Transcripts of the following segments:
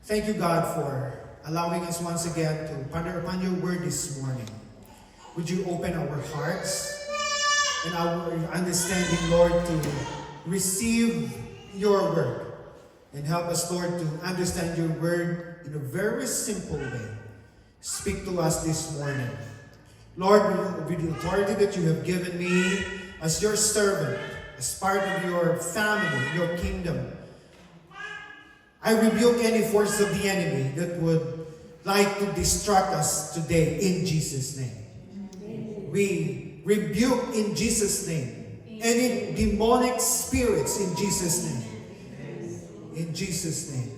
Thank you, God, for allowing us once again to ponder upon your word this morning. Would you open our hearts and our understanding, Lord, to receive your word and help us, Lord, to understand your word in a very simple way. Speak to us this morning. Lord, with the authority that you have given me as your servant, as part of your family, your kingdom, I rebuke any force of the enemy that would like to distract us today in Jesus' name. We rebuke in Jesus' name any demonic spirits in Jesus' name. In Jesus' name.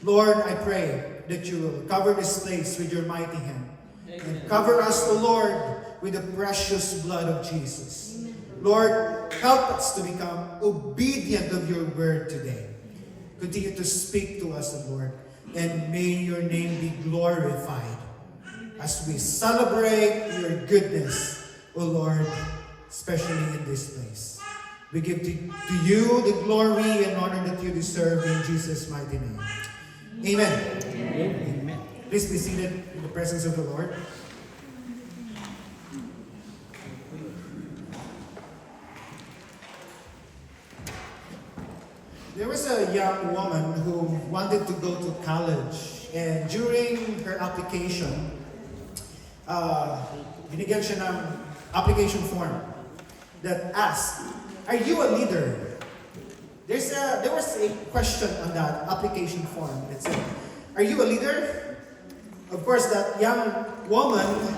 Lord, I pray that you will cover this place with your mighty hand. And cover us, O Lord, with the precious blood of Jesus. Lord, help us to become obedient of your word today. Continue to speak to us, O Lord, and may your name be glorified as we celebrate your goodness, O Lord, especially in this place. We give to you the glory and honor that you deserve in Jesus' mighty name. Amen. Amen. Please be seated in the presence of the Lord. There was a young woman who wanted to go to college, and during her application, binigyan siya ng application form that asked, "Are you a leader?" There was a question on that application form that said, "Are you a leader?" Of course, that young woman,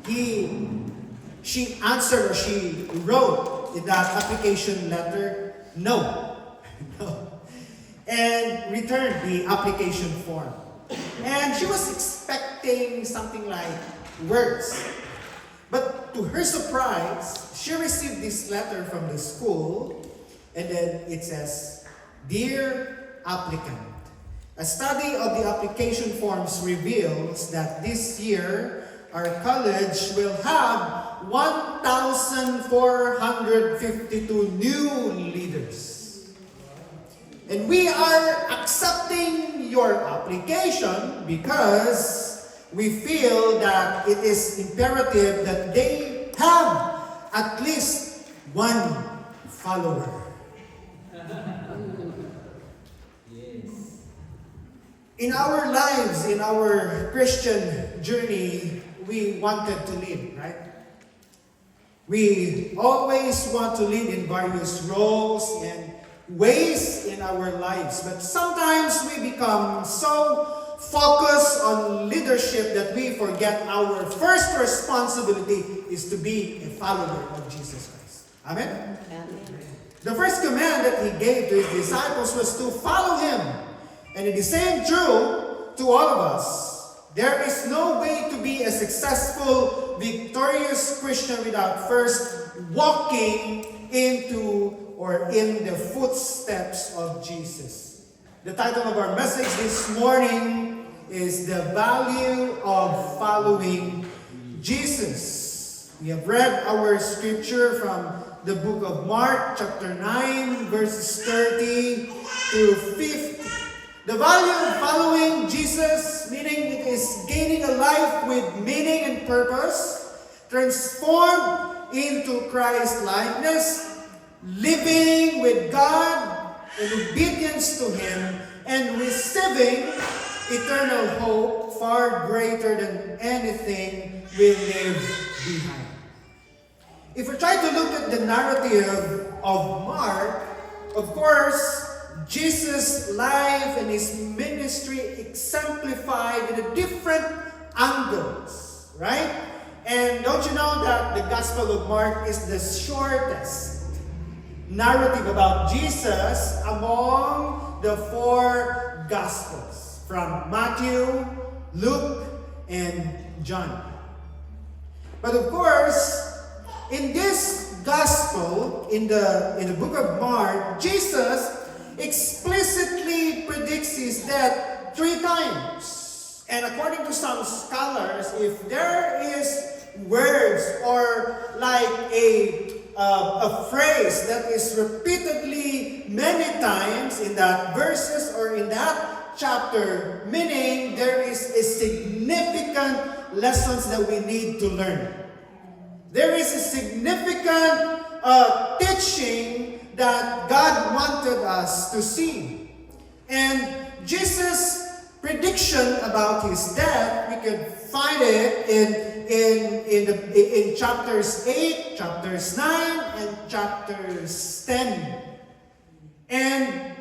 she answered, or she wrote in that application letter, "No." And returned the application form. And she was expecting something like words. But to her surprise, she received this letter from the school, and then it says, "Dear applicant, a study of the application forms reveals that this year our college will have 1,452 new leaders. And we are accepting your application because we feel that it is imperative that they have at least one follower." In our lives, in our Christian journey, we wanted to lead, right? We always want to lead in various roles and ways in our lives. But sometimes we become so focused on leadership that we forget our first responsibility is to be a follower of Jesus Christ. Amen? The first command that he gave to his disciples was to follow him. And it is the same true to all of us. There is no way to be a successful, victorious Christian without first walking into or in the footsteps of Jesus. The title of our message this morning is The Value of Following Jesus. We have read our scripture from the book of Mark, chapter 9, verses 30 to 50. The value of following Jesus, meaning it is gaining a life with meaning and purpose, transformed into Christ likeness, living with God in obedience to Him, and receiving eternal hope far greater than anything we leave behind. If we try to look at the narrative of Mark, of course, Jesus' life and his ministry exemplified in a different angles, right? And don't you know that the Gospel of Mark is the shortest narrative about Jesus among the four Gospels, from Matthew, Luke, and John. But of course, in this Gospel, in the book of Mark, Jesus explicitly predicts his death 3 times. And according to some scholars, if there is words or like a phrase that is repeatedly many times in that verses or in that chapter, meaning there is a significant lessons that we need to learn. There is a significant teaching that God wanted us to see. And Jesus' prediction about his death, we could find it in chapters 8, chapters 9, and chapters 10. And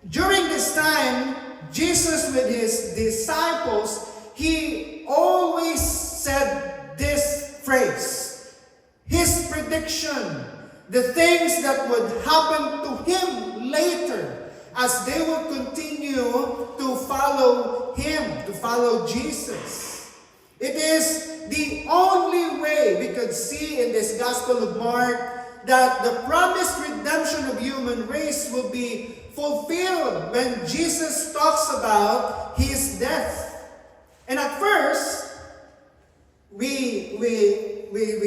during this time, Jesus with his disciples, he always said this phrase, his prediction, the things that would happen to him later as they will continue to follow him, to follow Jesus. It is the only way we could see in this Gospel of Mark that the promised redemption of human race will be fulfilled when Jesus talks about his death. And at first, we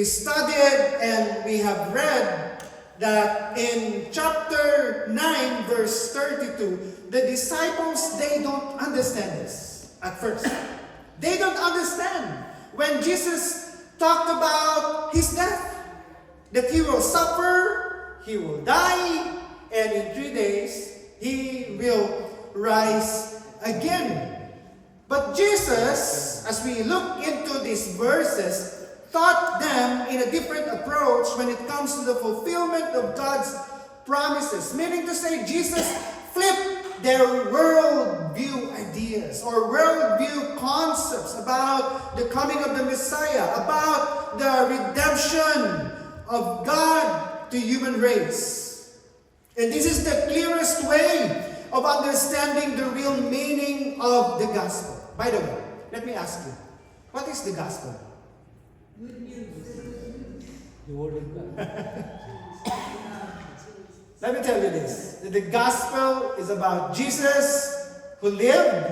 studied and we have read that in chapter 9, verse 32, the disciples, they don't understand this at first. They don't understand when Jesus talked about his death, that he will suffer, he will die, and in 3 days, he will rise again. But Jesus, as we look into these verses, taught them in a different approach when it comes to the fulfillment of God's promises. Meaning to say, Jesus flipped their worldview ideas or worldview concepts about the coming of the Messiah, about the redemption of God to human race. And this is the clearest way of understanding the real meaning of the gospel. By the way, let me ask you, what is the gospel? The word of God. Let me tell you this, that the gospel is about Jesus who lived,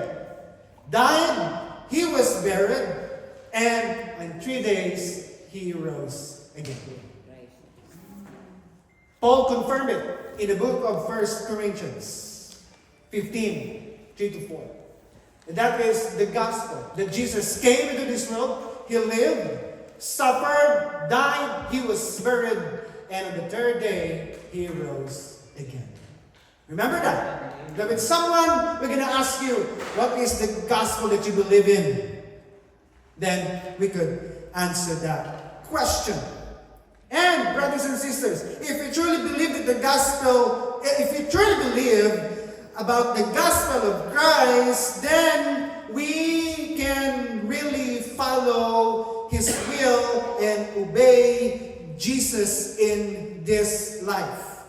died, he was buried, and in 3 days, he rose again. Paul confirmed it in the book of 1 Corinthians 15, 3-4. And that is the gospel, that Jesus came into this world, he lived, suffered, died, he was buried, and on the 3rd day, he rose again. Remember that? That when someone, we're going to ask you, what is the gospel that you believe in? Then we could answer that question. And brothers and sisters, if you truly believe that the gospel, if you truly believe about the gospel of Christ, then we can really follow his will and obey Jesus in this life.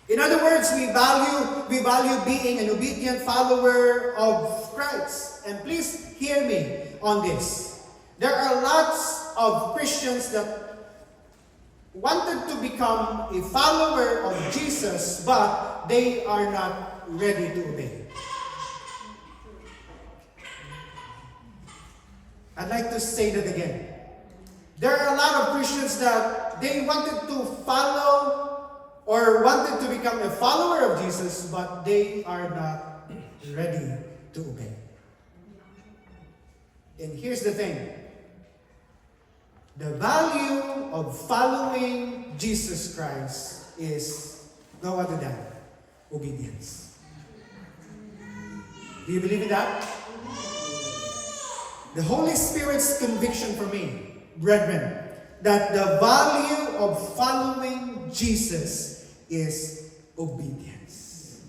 In other words, we value being an obedient follower of Christ. And please hear me on this. There are lots of Christians that wanted to become a follower of Jesus, but they are not ready to obey. I'd like to say that again. There are a lot of Christians that they wanted to follow or wanted to become a follower of Jesus, but they are not ready to obey. And here's the thing. The value of following Jesus Christ is no other than obedience. Do you believe in that? The Holy Spirit's conviction for me, brethren, that the value of following Jesus is obedience.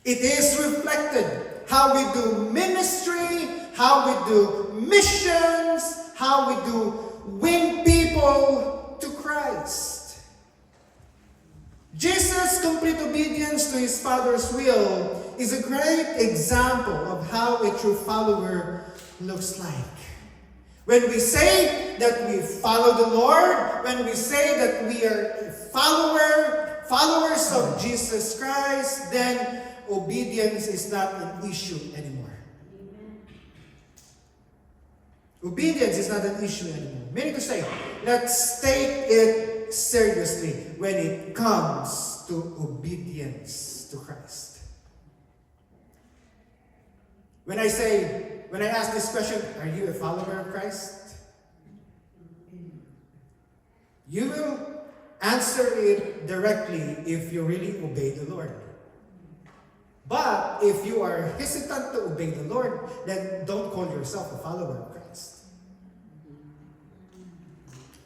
It is reflected how we do ministry, how we do missions, how we do win people to Christ. Jesus' complete obedience to his Father's will is a great example of how a true follower looks like. When we say that we follow the Lord, when we say that we are followers of Jesus Christ, then obedience is not an issue anymore. Obedience is not an issue anymore. Meaning to say, let's take it seriously when it comes to obedience to Christ. When I ask this question, are you a follower of Christ? You will answer it directly if you really obey the Lord. But if you are hesitant to obey the Lord, then don't call yourself a follower of Christ.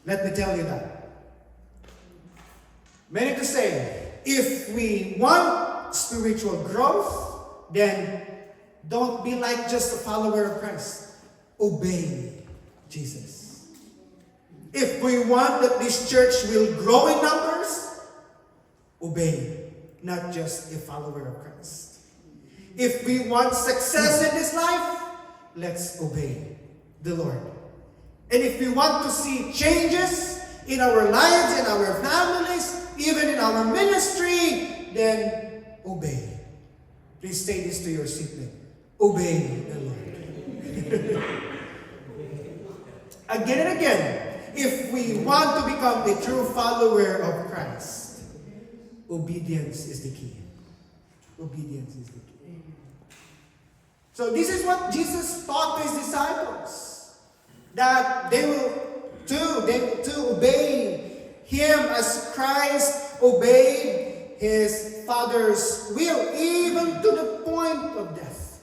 Let me tell you that. Many to say, if we want spiritual growth, then don't be like just a follower of Christ. Obey Jesus. If we want that this church will grow in numbers, obey, not just a follower of Christ. If we want success in this life, let's obey the Lord. And if we want to see changes in our lives, in our families, even in our ministry, then obey. Please say this to your seatmate. Obey the Lord. Again and again, if we want to become a true follower of Christ, obedience is the key. Obedience is the key. So this is what Jesus taught his disciples. That they will obey him as Christ obeyed his Father's will, even to the point of death.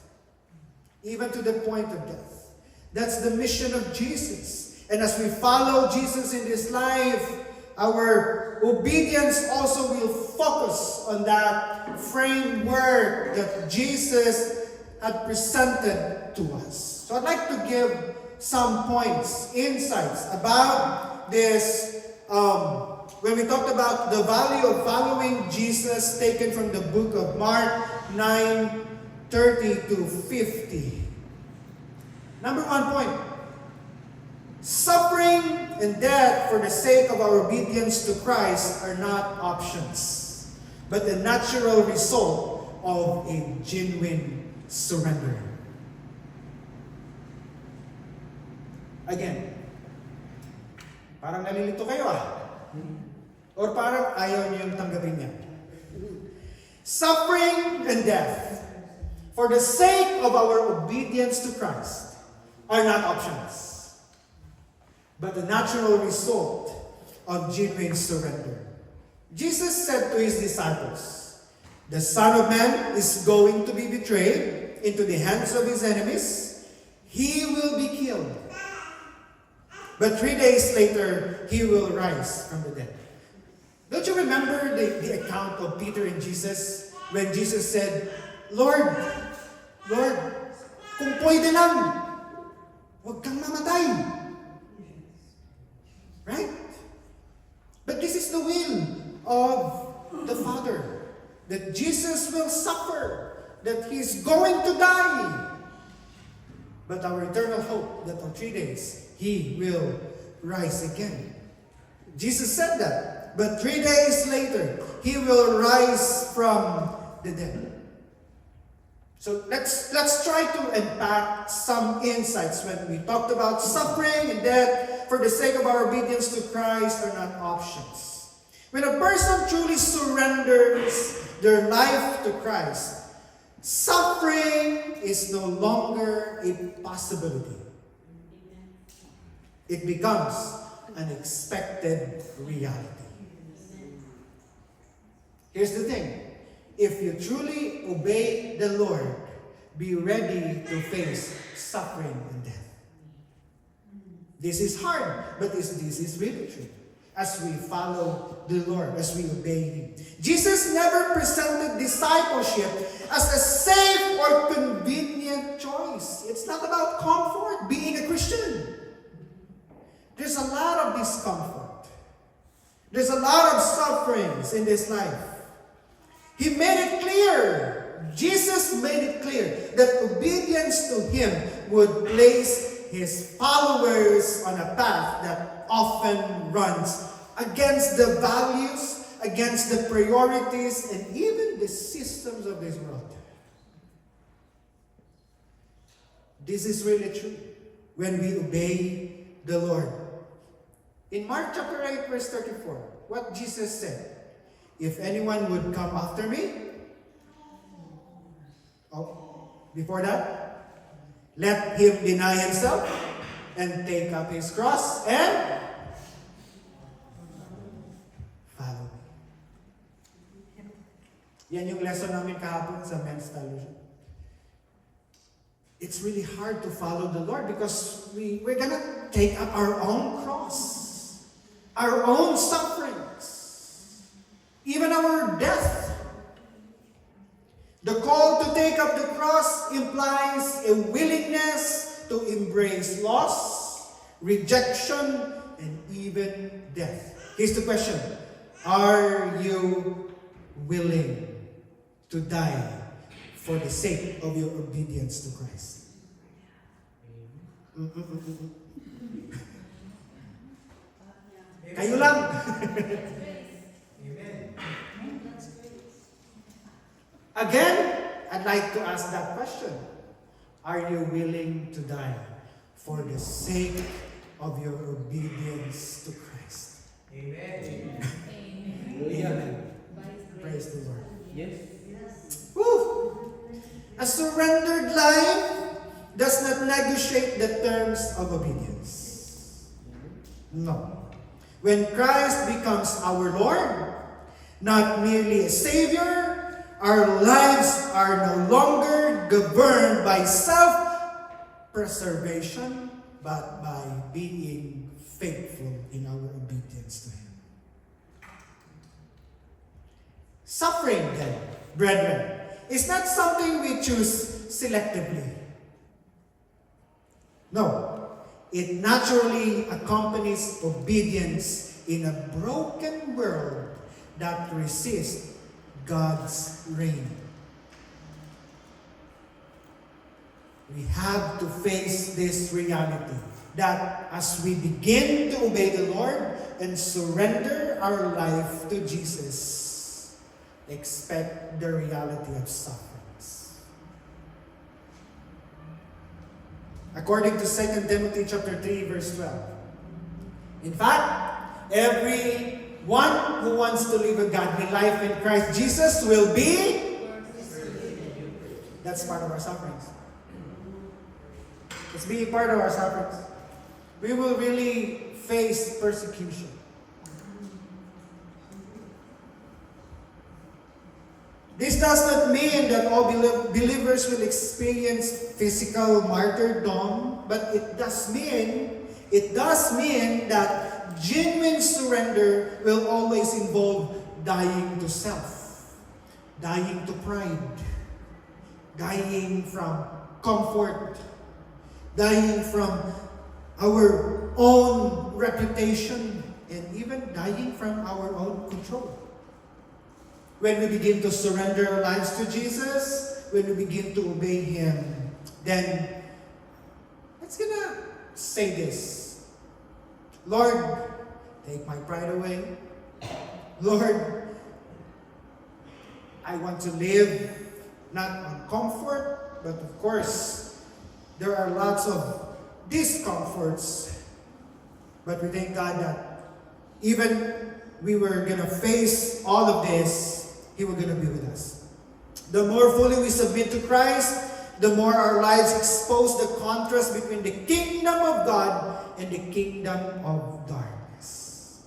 Even to the point of death. That's the mission of Jesus. And as we follow Jesus in this life, our obedience also will focus on that framework that Jesus had presented to us. So I'd like to give some points, insights about this. When we talked about the value of following Jesus, taken from the book of Mark 9:30 to 50. Number 1 point. Suffering and death for the sake of our obedience to Christ are not options, but the natural result of a genuine surrender. Again, parang nalilito kayo or parang ayaw niyo yung tanggapin niya. Suffering and death for the sake of our obedience to Christ are not options, but the natural result of genuine surrender. Jesus said to his disciples, "The Son of Man is going to be betrayed into the hands of his enemies. He will be killed. But 3 days later, he will rise from the dead." Don't you remember the account of Peter and Jesus when Jesus said, Lord, kung pwede lang, huwag kang mamatay. Right? But this is the will of the Father, that Jesus will suffer, that he's going to die. But our eternal hope that on 3 days, he will rise again. Jesus said that. But 3 days later, he will rise from the dead. So let's try to unpack some insights when we talked about suffering and death for the sake of our obedience to Christ are not options. When a person truly surrenders their life to Christ, suffering is no longer a possibility. It becomes an expected reality. Here's the thing. If you truly obey the Lord, be ready to face suffering and death. This is hard, but this is really true. As we follow the Lord, as we obey Him. Jesus never presented discipleship as a safe or convenient choice. It's not about comfort, being a Christian. There's a lot of discomfort. There's a lot of sufferings in this life. He made it clear, Jesus made it clear, that obedience to Him would place His followers on a path that often runs against the values, against the priorities, and even the systems of this world. This is really true when we obey the Lord. In Mark chapter 8, verse 34, what Jesus said, if anyone would come after me, before that, Let him deny himself and take up his cross and follow me. Yan yung lesson namin kahapon sa men's fellowship. It's really hard to follow the Lord because we're gonna take up our own cross, our own sufferings, even our death. The call to take up the cross implies a willingness to embrace loss, rejection, and even death. Here's the question. Are you willing to die for the sake of your obedience to Christ? Kayo lang. Again, I'd like to ask that question. Are you willing to die for the sake of your obedience to Christ? Amen. Amen. Praise the Lord. Yes. Woo! A surrendered life does not negotiate the terms of obedience. No. When Christ becomes our Lord, not merely a Savior, our lives are no longer governed by self-preservation, but by being faithful in our obedience to Him. Suffering, then, brethren, is not something we choose selectively. No, it naturally accompanies obedience in a broken world that resists God's reign. We have to face this reality that as we begin to obey the Lord and surrender our life to Jesus, expect the reality of sufferings. According to 2 Timothy chapter 3, verse 12. In fact, everyone who wants to live a godly life in Christ Jesus will be. That's part of our sufferings. It's being part of our sufferings. We will really face persecution. This does not mean that all believers will experience physical martyrdom, but it does mean that genuine surrender will always involve dying to self, dying to pride, dying from comfort, dying from our own reputation, and even dying from our own control. When we begin to surrender our lives to Jesus, when we begin to obey Him, then let's gonna say this. Lord, take my pride away. Lord, I want to live not on comfort, but of course, there are lots of discomforts. But we thank God that even we were gonna face all of this, He was gonna be with us. The more fully we submit to Christ, the more our lives expose the contrast between the kingdom of God and the kingdom of darkness.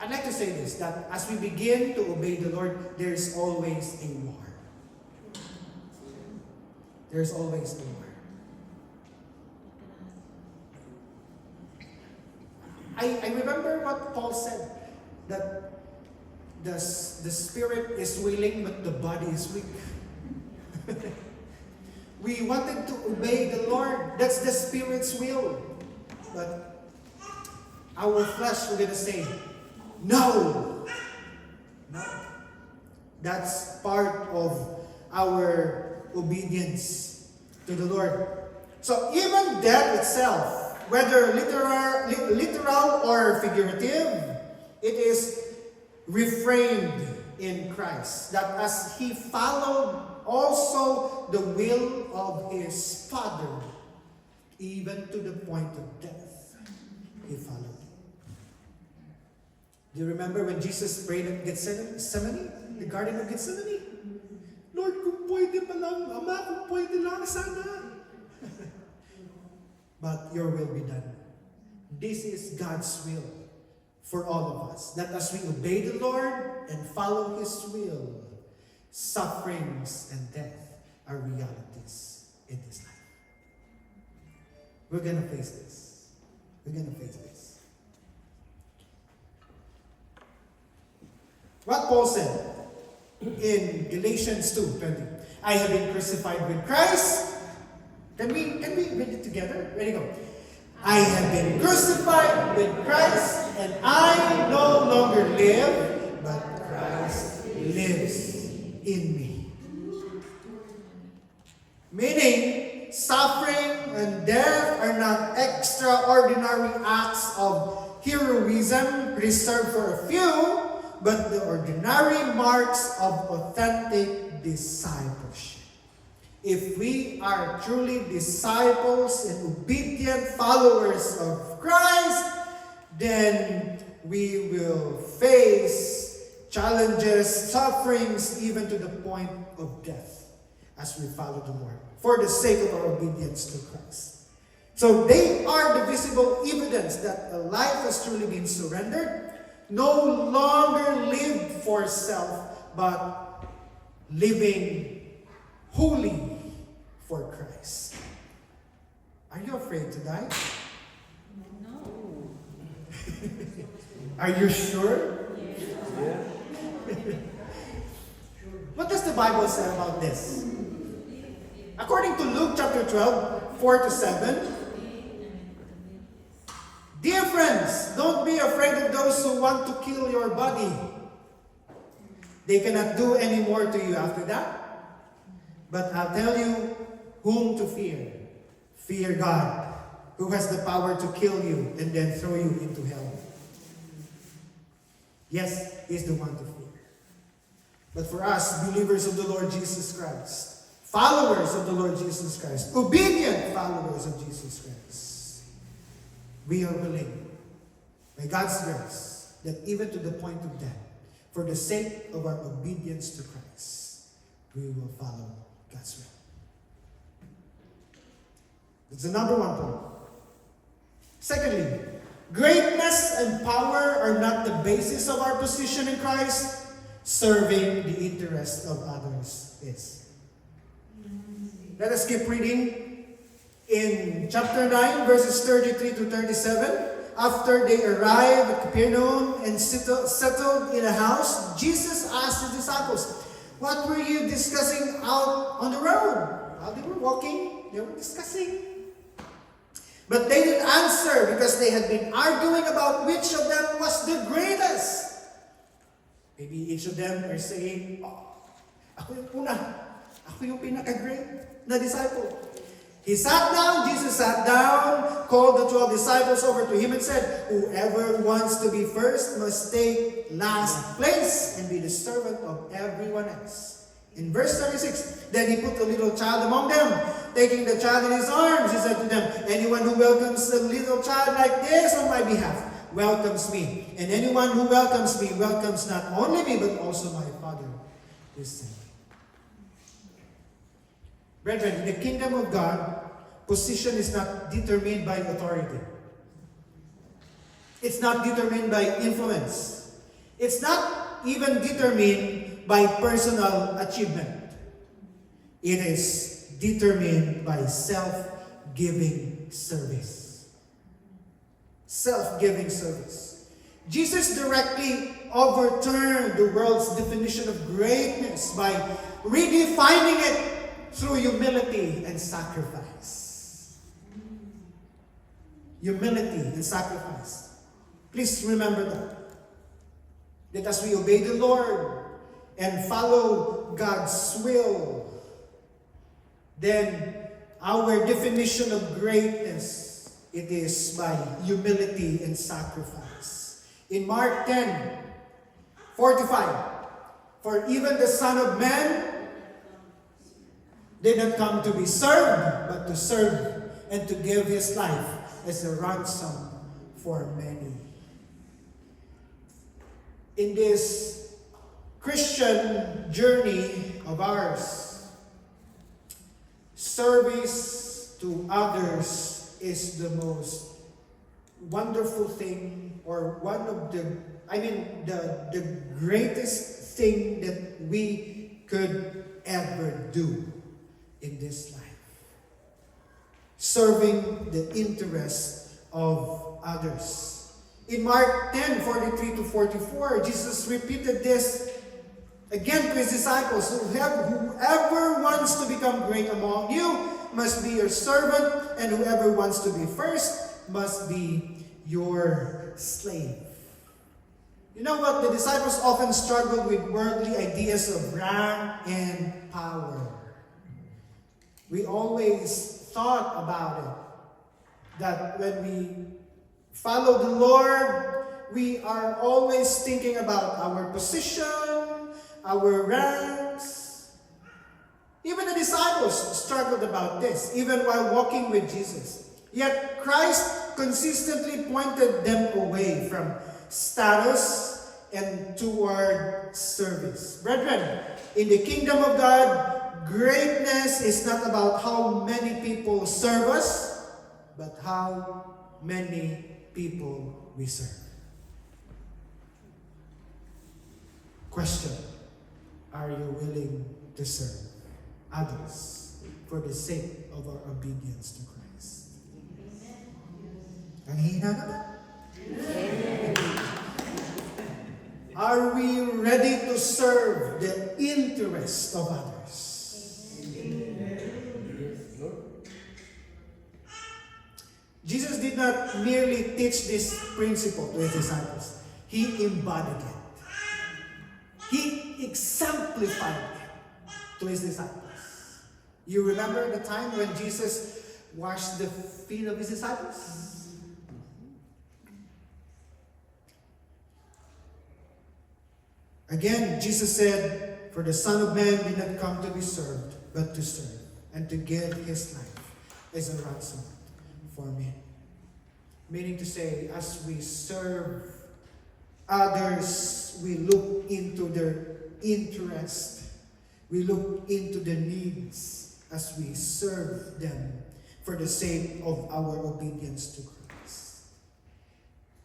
I'd like to say this, that as we begin to obey the Lord, there's always a war. There's always a war. I remember what Paul said, that the spirit is willing but the body is weak. We wanted to obey the Lord. That's the Spirit's will. But our flesh, we're going to say, no. No. That's part of our obedience to the Lord. So even death itself, whether literal or figurative, it is reframed in Christ. That as He followed also the will of His Father, even to the point of death, He followed. Do you remember when Jesus prayed at Gethsemane, the Garden of Gethsemane? Lord, kung pwede pa lang, Ama, kung pwede lang, sana. But your will be done. This is God's will for all of us. That as we obey the Lord and follow His will, sufferings and death are realities in this life. We're going to face this. We're going to face this. What Paul said in Galatians 2:20, I have been crucified with Christ. Can we read it together? Ready, go. I have been crucified with Christ, and I no longer live, but Christ lives in me. Meaning, suffering and death are not extraordinary acts of heroism reserved for a few, but the ordinary marks of authentic discipleship. If we are truly disciples and obedient followers of Christ, then we will face challenges, sufferings, even to the point of death as we follow the Lord for the sake of our obedience to Christ. So they are the visible evidence that a life has truly been surrendered, no longer lived for self, but living holy for Christ. Are you afraid to die? No. Are you sure? Yeah. What does the Bible say about this? According to Luke chapter 12, 4-7, dear friends, don't be afraid of those who want to kill your body. They cannot do any more to you after that. But I'll tell you whom to fear. Fear God, who has the power to kill you and then throw you into hell. Yes, He's the one to fear. But for us, believers of the Lord Jesus Christ, followers of the Lord Jesus Christ, obedient followers of Jesus Christ, we are willing, by God's grace, that even to the point of death, for the sake of our obedience to Christ, we will follow God's will. That's the number one point. Secondly, greatness and power are not the basis of our position in Christ. Serving the interest of others is. Let us keep reading in chapter 9, verses 33-37. After they arrived at Capernaum and settled in a house, Jesus asked the disciples, "What were you discussing out on the road?" While they were walking, they were discussing. But they didn't answer because they had been arguing about which of them was the greatest. Maybe each of them are saying, ako yung una. Ako yung pinaka-great na disciple. Jesus sat down, called the 12 disciples over to him and said, "Whoever wants to be first must take last place and be the servant of everyone else." In verse 36, then he put a little child among them. Taking the child in his arms, he said to them, "Anyone who welcomes a little child like this on my behalf welcomes me. And anyone who welcomes me welcomes not only me, but also my Father who sent me." Brethren, in the kingdom of God, position is not determined by authority. It's not determined by influence. It's not even determined by personal achievement. It is determined by self-giving service. Self-giving service. Jesus directly overturned the world's definition of greatness by redefining it through humility and sacrifice. Humility and sacrifice. Please remember that. That as we obey the Lord and follow God's will, then our definition of greatness, it is by humility and sacrifice. In Mark 10:45, "For even the Son of Man did not come to be served, but to serve and to give his life as a ransom for many." In this Christian journey of ours. Service to others is the most wonderful thing, or one of the greatest thing that we could ever do in this life. Serving the interests of others. In Mark 10:43-44, Jesus repeated this again to his disciples. Whoever wants to become great among you must be your servant, and whoever wants to be first must be your slave. You know what? The disciples often struggled with worldly ideas of rank and power. We always thought about it, that when we follow the Lord, we are always thinking about our position, our ranks. Even the disciples struggled about this, even while walking with Jesus. Yet Christ consistently pointed them away from status and toward service. Brethren, in the kingdom of God, greatness is not about how many people serve us, but how many people we serve. Question: are you willing to serve others for the sake of our obedience to Christ? Ang hina naman. Are we ready to serve the interest of others? Jesus did not merely teach this principle to his disciples. He embodied it. He exemplified it to his disciples. You remember the time when Jesus washed the feet of his disciples? Again, Jesus said, "For the Son of Man did not come to be served, but to serve, and to give his life as a ransom for men." Meaning to say, as we serve others, we look into their interest. We look into the needs as we serve them for the sake of our obedience to Christ.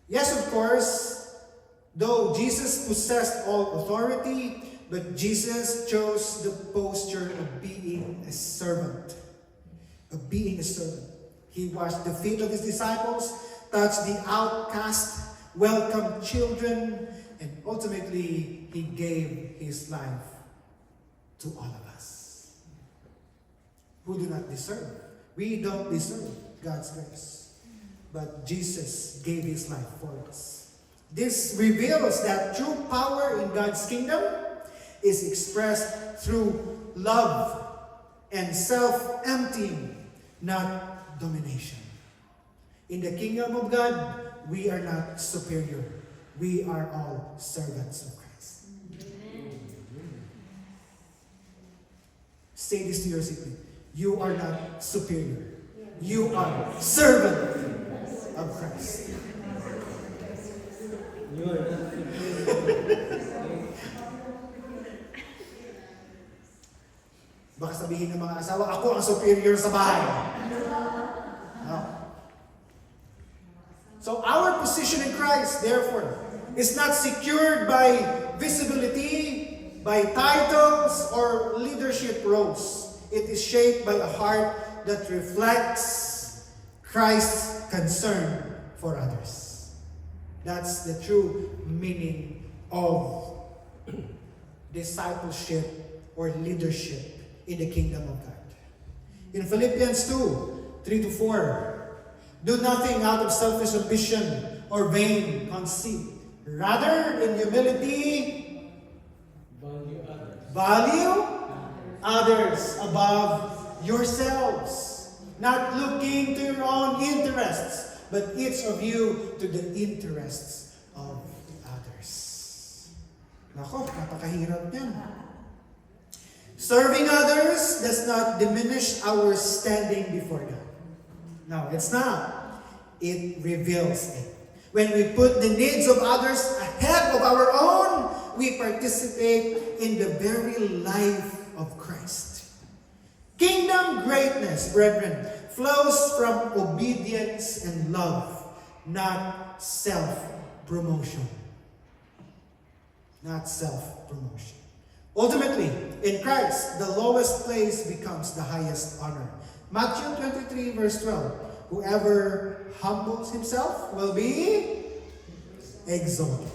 Yes, of course, though Jesus possessed all authority, but Jesus chose the posture of being a servant. Of being a servant. He washed the feet of his disciples, touched the outcast, welcomed children, and ultimately, he gave his life to all of us who do not deserve. We don't deserve God's grace, but Jesus gave his life for us. This reveals that true power in God's kingdom is expressed through love and self-emptying, not domination. In the kingdom of God, we are not superior. We are all servants of Christ. Say this to your seatmate. You are not superior. You are servant of Christ. You are not superior. Baka sabihin ng mga asawa, ako ang superior sa bahay. No. So our position in Christ, therefore, is not secured by visibility, by titles, or leadership roles. It is shaped by a heart that reflects Christ's concern for others. That's the true meaning of discipleship or leadership in the kingdom of God. In Philippians 2, 3-4, do nothing out of selfish ambition or vain conceit. Rather, in humility, value others above yourselves, not looking to your own interests, but each of you to the interests of others. Nako, napakahirap yan. Serving others does not diminish our standing before God. No, it's not. It reveals it. When we put the needs of others ahead of our own, we participate in the very life of Christ. Kingdom greatness, brethren, flows from obedience and love, not self-promotion. Not self-promotion. Ultimately, in Christ, the lowest place becomes the highest honor. Matthew 23, verse 12. Whoever humbles himself will be exalted.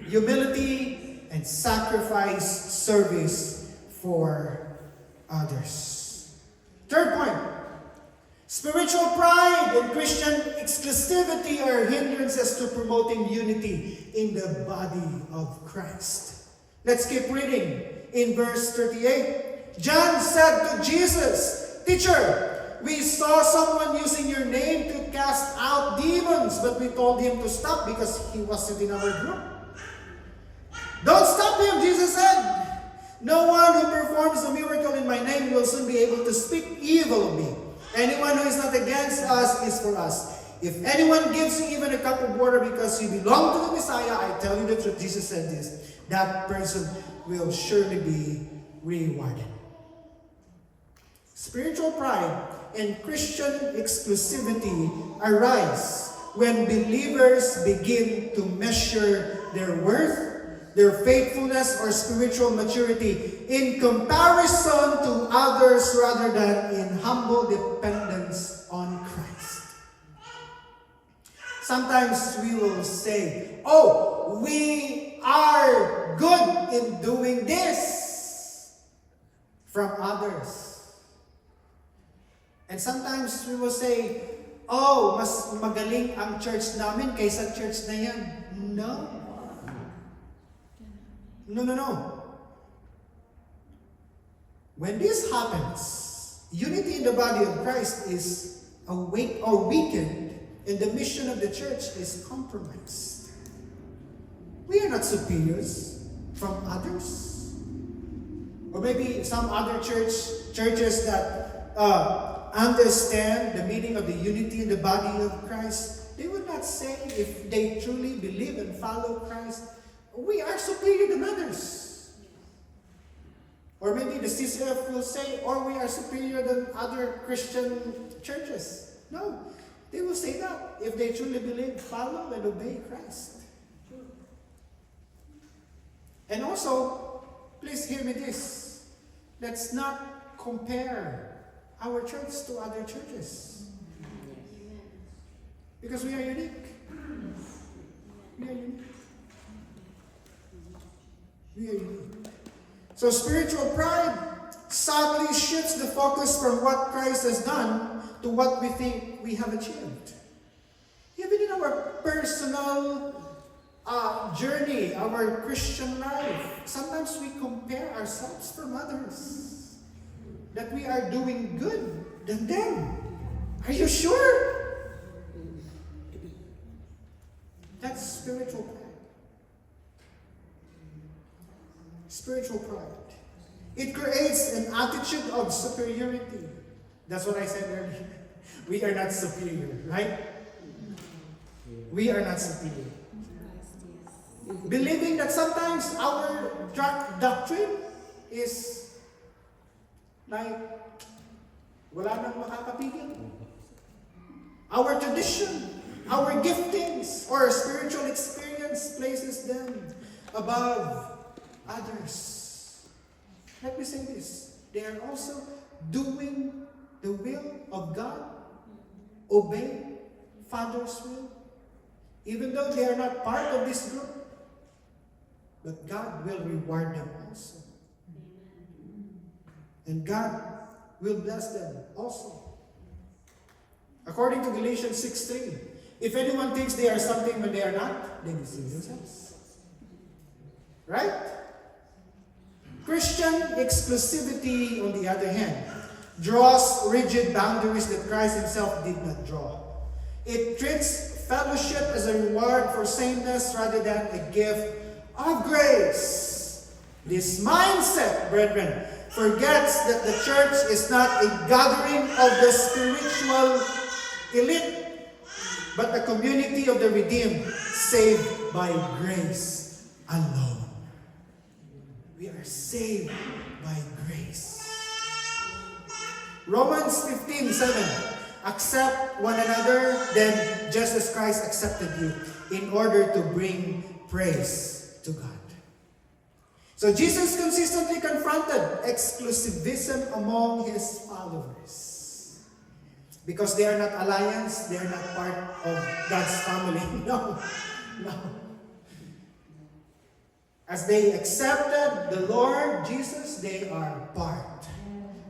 Humility and sacrifice, service for others. Third point. Spiritual pride and Christian exclusivity are hindrances to promoting unity in the body of Christ. Let's keep reading. In verse 38, John said to Jesus, "Teacher, we saw someone using your name to cast out demons, but we told him to stop because he wasn't in our group." "Don't stop him," Jesus said. "No one who performs a miracle in my name will soon be able to speak evil of me. Anyone who is not against us is for us. If anyone gives you even a cup of water because you belong to the Messiah, I tell you the truth," Jesus said this, "that person will surely be rewarded." Spiritual pride and Christian exclusivity arise when believers begin to measure their worth, their faithfulness, or spiritual maturity in comparison to others rather than in humble dependence on Christ. Sometimes we will say, "Oh, we are good in doing this," from others. And sometimes we will say, "Oh, mas magaling ang church namin kaysa church na yan." No. No. When this happens, unity in the body of Christ is awake or weakened, and the mission of the church is compromised. We are not superiors from others. Or maybe some other churches that understand the meaning of the unity in the body of Christ, they would not say, if they truly believe and follow Christ, we are superior than others. Or maybe the CCF will say, or we are superior than other Christian churches. No, they will say that if they truly believe, follow, and obey Christ. And also, please hear me this. Let's not compare our church to other churches. Because we are unique. We are unique. We are unique. So spiritual pride sadly shifts the focus from what Christ has done to what we think we have achieved. Even in our personal journey, our Christian life, sometimes we compare ourselves from others. That we are doing good than them. Are you sure? That's spiritual pride. Spiritual pride. It creates an attitude of superiority. That's what I said earlier. We are not superior, right? We are not superior. Believing that sometimes our doctrine is like, wala nang makakapigil. Our tradition, our giftings, or spiritual experience places them above others. Let me say this. They are also doing the will of God, obey Father's will, even though they are not part of this group. But God will reward them also. And God will bless them also. According to Galatians 6:3, if anyone thinks they are something when they are not, they deceive themselves. Right? Christian exclusivity, on the other hand, draws rigid boundaries that Christ himself did not draw. It treats fellowship as a reward for sameness rather than a gift of grace. This mindset, brethren, forgets that the church is not a gathering of the spiritual elite, but a community of the redeemed, saved by grace alone. We are saved by grace. Romans 15:7. Accept one another, then just as Christ accepted you, in order to bring praise to God. So Jesus consistently confronted exclusivism among his followers. Because they are not alliance, they are not part of God's family. No. As they accepted the Lord Jesus, they are part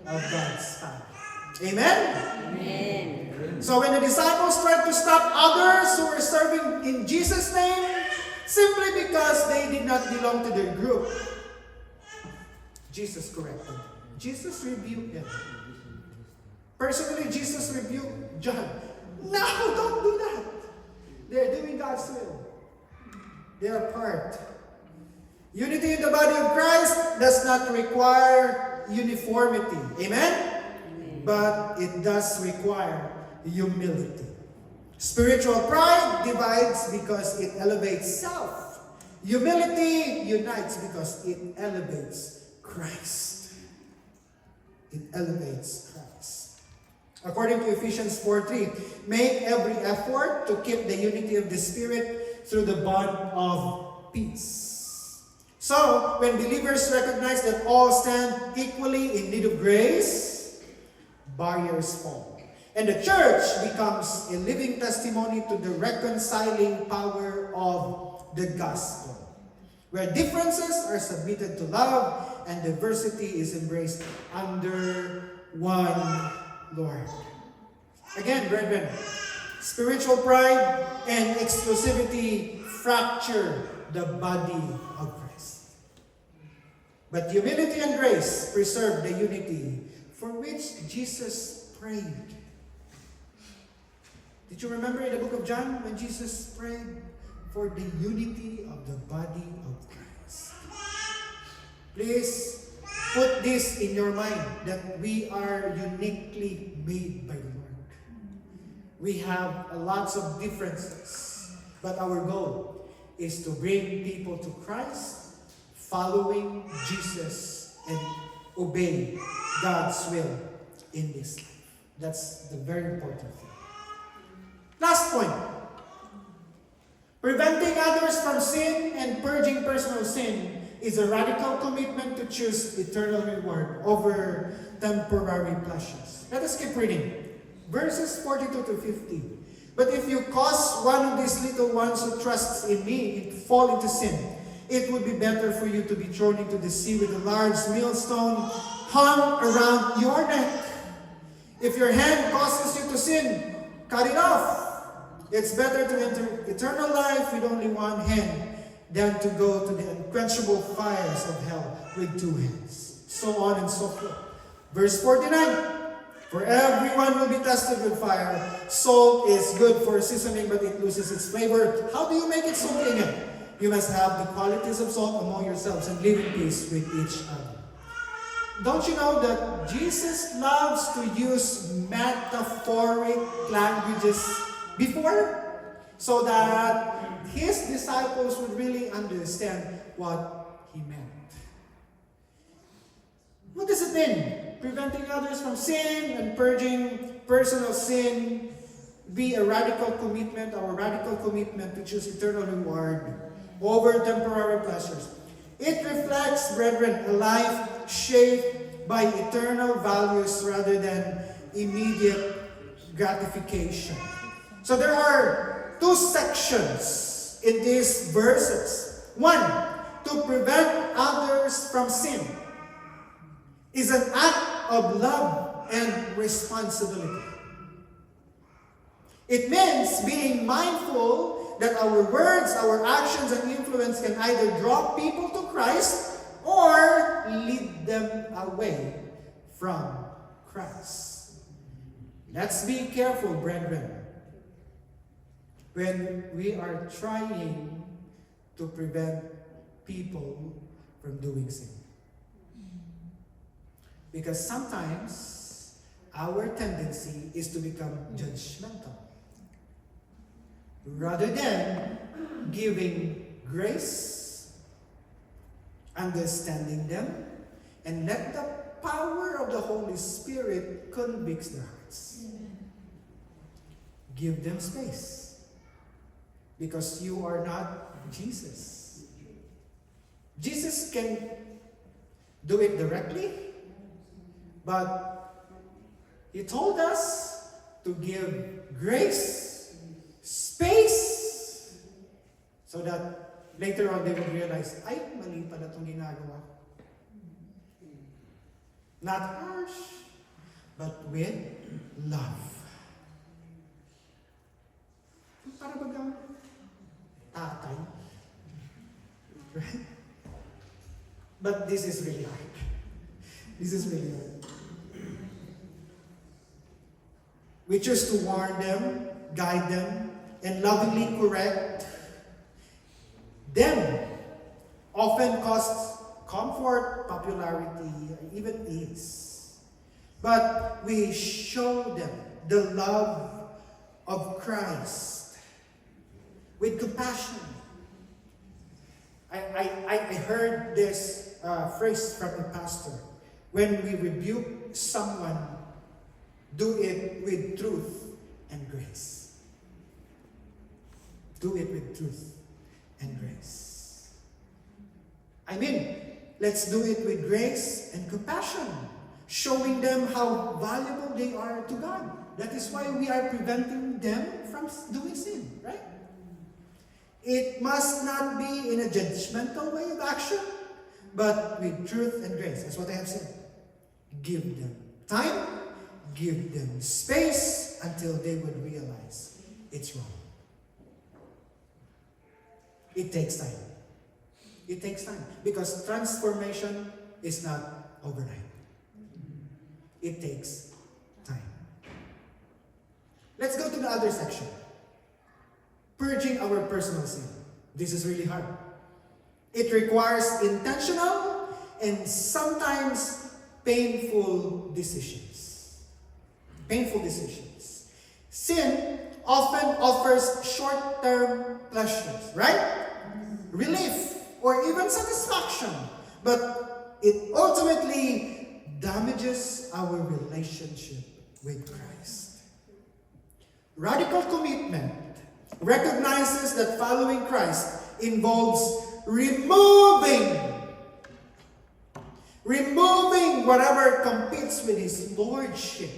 of God's family. Amen? Amen. So when the disciples tried to stop others who were serving in Jesus' name, simply because they did not belong to their group, Jesus corrected them. Jesus rebuked them. Personally, Jesus rebuked John. No, don't do that. They're doing God's will. They are part. Unity in the body of Christ does not require uniformity. Amen? But it does require humility. Spiritual pride divides because it elevates self. Humility unites because it elevates Christ. It elevates Christ. According to Ephesians 4:3, make every effort to keep the unity of the Spirit through the bond of peace. So, when believers recognize that all stand equally in need of grace, barriers fall. And the church becomes a living testimony to the reconciling power of the gospel, where differences are submitted to love and diversity is embraced under one Lord. Again, brethren, spiritual pride and exclusivity fracture the body of Christ. But humility and grace preserve the unity for which Jesus prayed. Did you remember in the book of John when Jesus prayed for the unity of the body of Christ? Please put this in your mind that we are uniquely made by the Lord. We have lots of differences, but our goal is to bring people to Christ, following Jesus and obey God's will in this life. That's the very important thing. Last point. Preventing others from sin and purging personal sin is a radical commitment to choose eternal reward over temporary pleasures. Let us keep reading. Verses 42 to 50. But if you cause one of these little ones who trusts in me to fall into sin, it would be better for you to be thrown into the sea with a large millstone hung around your neck. If your hand causes you to sin, cut it off. It's better to enter eternal life with only one hand than to go to the unquenchable fires of hell with two hands. So on and so forth. Verse 49. For everyone will be tested with fire. Salt is good for seasoning, but it loses its flavor. How do you make it salt again? You must have the qualities of salt among yourselves and live in peace with each other. Don't you know that Jesus loves to use metaphoric languages before? So that his disciples would really understand what he meant. What does it mean? Preventing others from sin and purging personal sin be a radical commitment, our radical commitment to choose eternal reward over temporary pleasures. It reflects, brethren, a life shaped by eternal values rather than immediate gratification. So there are two sections in these verses. One, to prevent others from sin is an act of love and responsibility. It means being mindful that our words, our actions, and influence can either draw people to Christ or lead them away from Christ. Let's be careful, brethren, when we are trying to prevent people from doing sin. Because sometimes our tendency is to become judgmental rather than giving grace understanding them, and let the power of the Holy Spirit convict their hearts. Give them space, because you are not Jesus. Jesus can do it directly, but He told us to give grace, space, so that later on they will realize, ay, mali pala itong ginagawa ko. Not harsh, but with love. Para bagang tatay. Right? But this is really hard. This is really hard. We choose to warn them, guide them, and lovingly correct them. Often costs comfort, popularity, even ease. But we show them the love of Christ with compassion. I heard this phrase from a pastor. When we rebuke someone, do it with truth and grace. Do it with truth and grace. I mean, let's do it with grace and compassion, showing them how valuable they are to God. That is why we are preventing them from doing sin, right? It must not be in a judgmental way of action, but with truth and grace. That's what I have said. Give them time, give them space until they would realize it's wrong. It takes time. It takes time because transformation is not overnight. It takes time. Let's go to the other section. Purging our personal sin. This is really hard. It requires intentional and sometimes painful decisions. Painful decisions. Sin often offers short-term pleasures, right? Relief or even satisfaction. But it ultimately damages our relationship with Christ. Radical commitment recognizes that following Christ involves removing whatever competes with His Lordship.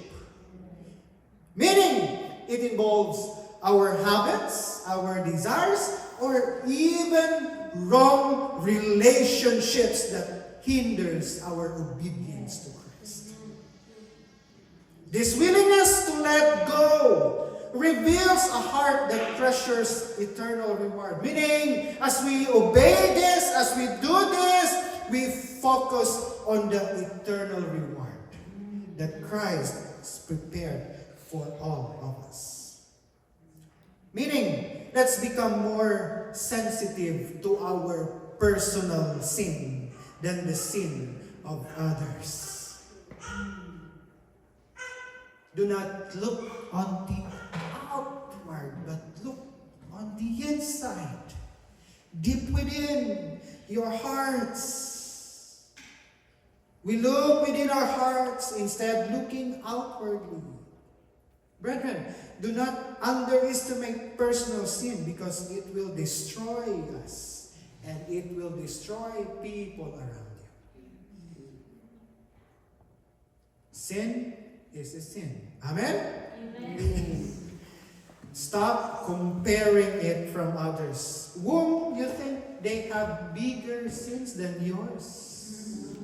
Meaning, it involves our habits, our desires, or even wrong relationships that hinders our obedience to Christ. This willingness to let go reveals a heart that treasures eternal reward. Meaning, as we obey this, as we do this, we focus on the eternal reward that Christ has prepared for all of us. Meaning, let's become more sensitive to our personal sin than the sin of others. Do not look on the outward, but look on the inside. Deep within your hearts. We look within our hearts instead looking outwardly. Brethren, do not underestimate personal sin because it will destroy us and it will destroy people around you. Sin is a sin. Amen? Amen. Stop comparing it from others. Whom you think they have bigger sins than yours?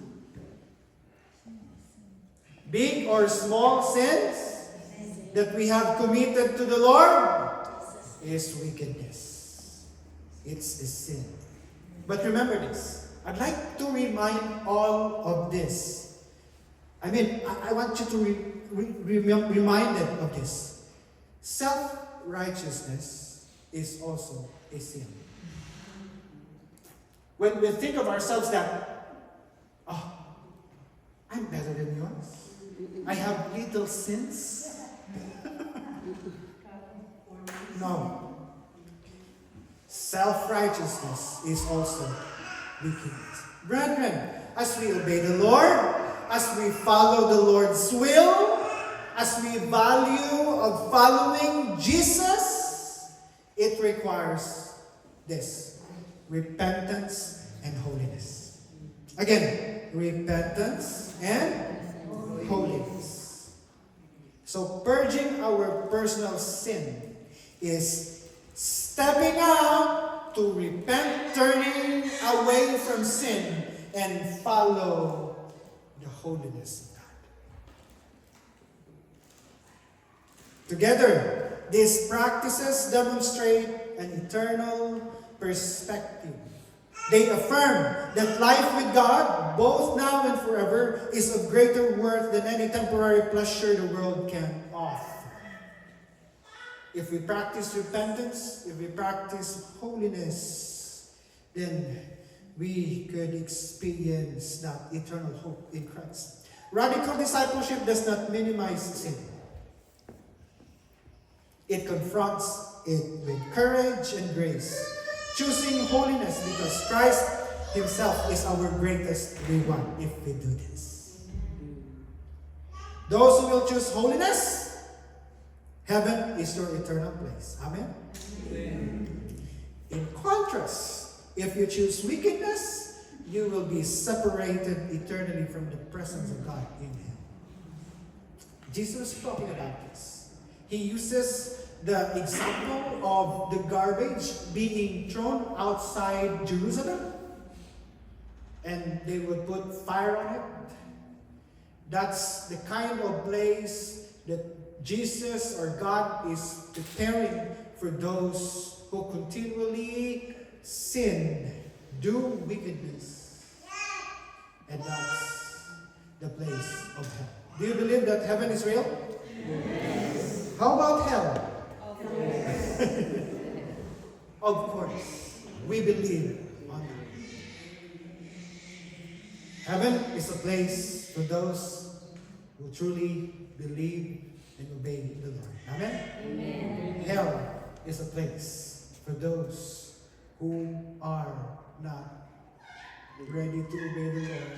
Big or small sins that we have committed to the Lord is wickedness. It's a sin. But remember this. I'd like to remind all of this. I want you to reminded of this. Self-righteousness is also a sin. When we think of ourselves that, oh, I'm better than yours. I have little sins. No. Self-righteousness is also wickedness. Brethren, as we obey the Lord, as we follow the Lord's will, as we value of following Jesus, it requires this: repentance and holiness. Again, repentance and holiness. So purging our personal sin is stepping out to repent, turning away from sin, and follow the holiness of God. Together, these practices demonstrate an eternal perspective. They affirm that life with God, both now and forever, is of greater worth than any temporary pleasure the world can offer. If we practice repentance, if we practice holiness, then we could experience that eternal hope in Christ. Radical discipleship does not minimize sin. It confronts it with courage and grace, choosing holiness because Christ Himself is our greatest reward if we do this. Those who will choose holiness, heaven is your eternal place. Amen? Amen. In contrast, if you choose wickedness, you will be separated eternally from the presence of God in hell. Jesus is talking about this. He uses the example of the garbage being thrown outside Jerusalem, and they would put fire on it. That's the kind of place that Jesus or God is preparing for those who continually sin, do wickedness. And that's the place of hell. Do you believe that heaven is real? Yes. How about hell? Yes. Of course, we believe on that. Heaven is a place for those who truly believe and obey the Lord. Amen? Amen. Hell is a place for those who are not ready to obey the Lord,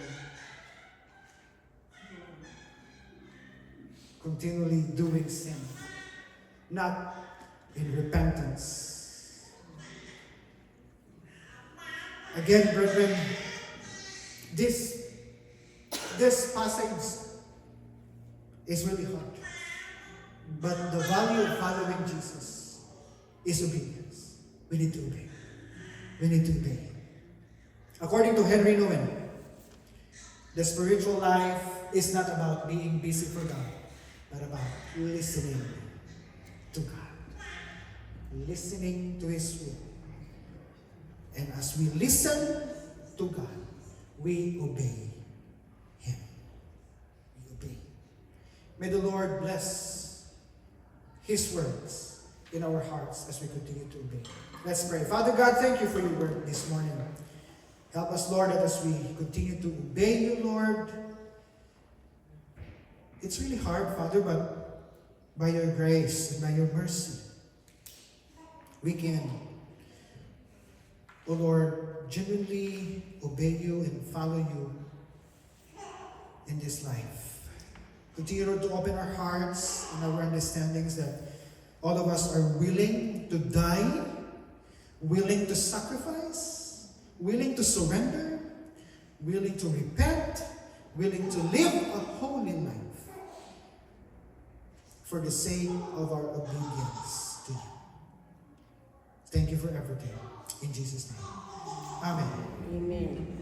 continually doing sin, not in repentance. Again, brethren, this passage is really hard. But the value of following Jesus is obedience. We need to obey. We need to obey. According to Henry Nouwen, the spiritual life is not about being busy for God, but about listening to God. Listening to His will. And as we listen to God, we obey Him. We obey. May the Lord bless His words in our hearts as we continue to obey. Let's pray. Father God, thank you for your word this morning. Help us, Lord, that as we continue to obey you, Lord, it's really hard, Father, but by your grace and by your mercy, we can, O Lord, genuinely obey you and follow you in this life. Continue to open our hearts and our understandings that all of us are willing to die, willing to sacrifice, willing to surrender, willing to repent, willing to live a holy life for the sake of our obedience to you. Thank you for everything. In Jesus' name. Amen. Amen.